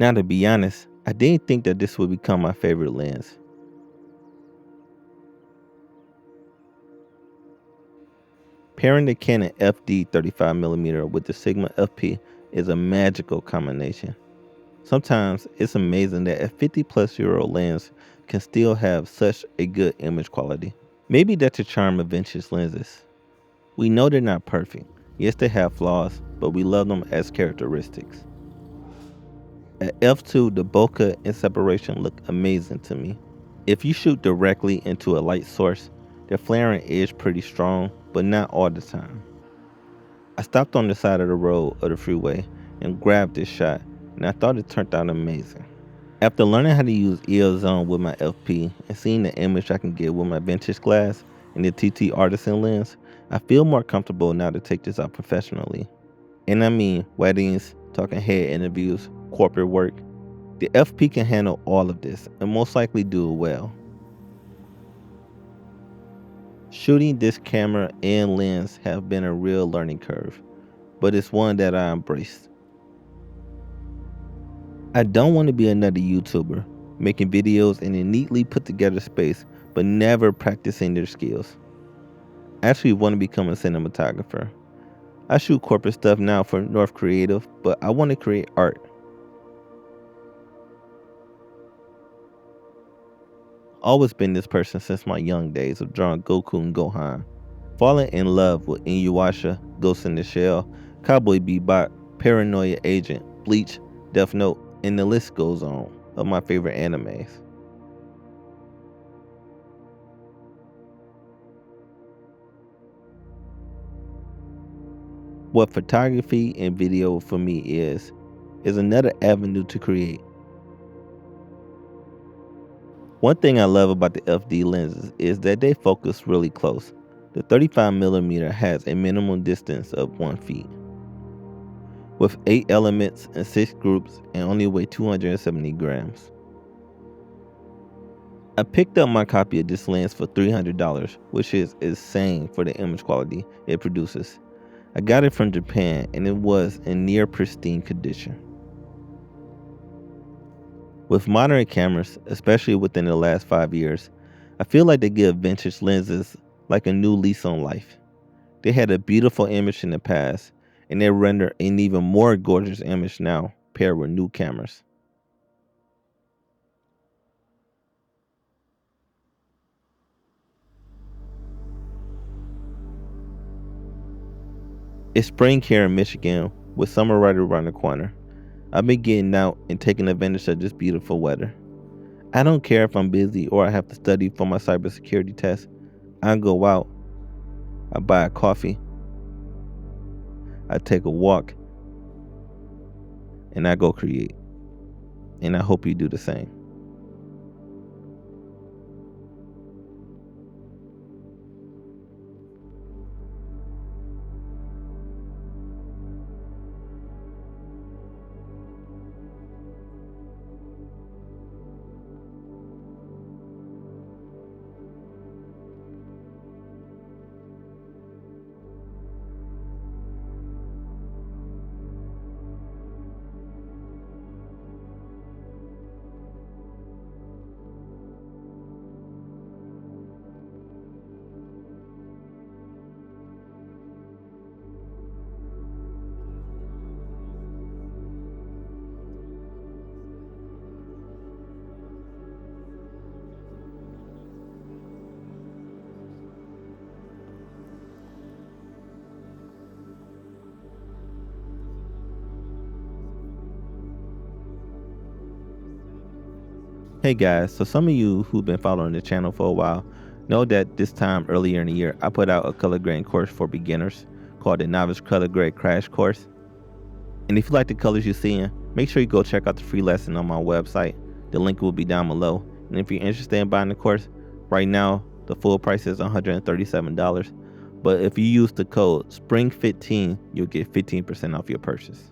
Now, to be honest, I didn't think that this would become my favorite lens. Pairing the Canon FD 35mm with the Sigma FP is a magical combination. Sometimes it's amazing that a 50-plus-year-old lens can still have such a good image quality. Maybe that's the charm of vintage lenses. We know they're not perfect. Yes, they have flaws, but we love them as characteristics. At f2, the bokeh and separation look amazing to me. If you shoot directly into a light source, the flaring is pretty strong, but not all the time. I stopped on the side of the road of the freeway and grabbed this shot, and I thought it turned out amazing. After learning how to use EO Zone with my FP and seeing the image I can get with my vintage glass and the TT Artisan lens, I feel more comfortable now to take this out professionally. And I mean weddings, talking head interviews, corporate work. The FP can handle all of this and most likely do it well. Shooting this camera and lens have been a real learning curve, but it's one that I embraced. I don't want to be another YouTuber, making videos in a neatly put together space, but never practicing their skills. I actually want to become a cinematographer. I shoot corporate stuff now for North Creative, but I want to create art. Always been this person since my young days of drawing Goku and Gohan. Falling in love with Inuyasha, Ghost in the Shell, Cowboy Bebop, Paranoia Agent, Bleach, Death Note, and the list goes on of my favorite animes. What photography and video for me is another avenue to create. One thing I love about the FD lenses is that they focus really close. The 35mm has a minimum distance of 1 feet. With 8 elements and 6 groups and only weigh 270 grams. I picked up my copy of this lens for $300, which is insane for the image quality it produces. I got it from Japan and it was in near pristine condition. With modern cameras, especially within the last 5 years, I feel like they give vintage lenses like a new lease on life. They had a beautiful image in the past, and they render an even more gorgeous image now, paired with new cameras. It's spring here in Michigan, with summer right around the corner. I've been getting out and taking advantage of this beautiful weather. I don't care if I'm busy or I have to study for my cybersecurity test. I go out, I buy a coffee, I take a walk, and I go create. And I hope you do the same. Hey guys, so some of you who've been following the channel for a while know that this time earlier in the year, I put out a color grading course for beginners called the Novice Color Grade Crash Course. And if you like the colors you're seeing, make sure you go check out the free lesson on my website. The link will be down below. And if you're interested in buying the course, right now, the full price is $137. But if you use the code SPRING15, you'll get 15% off your purchase.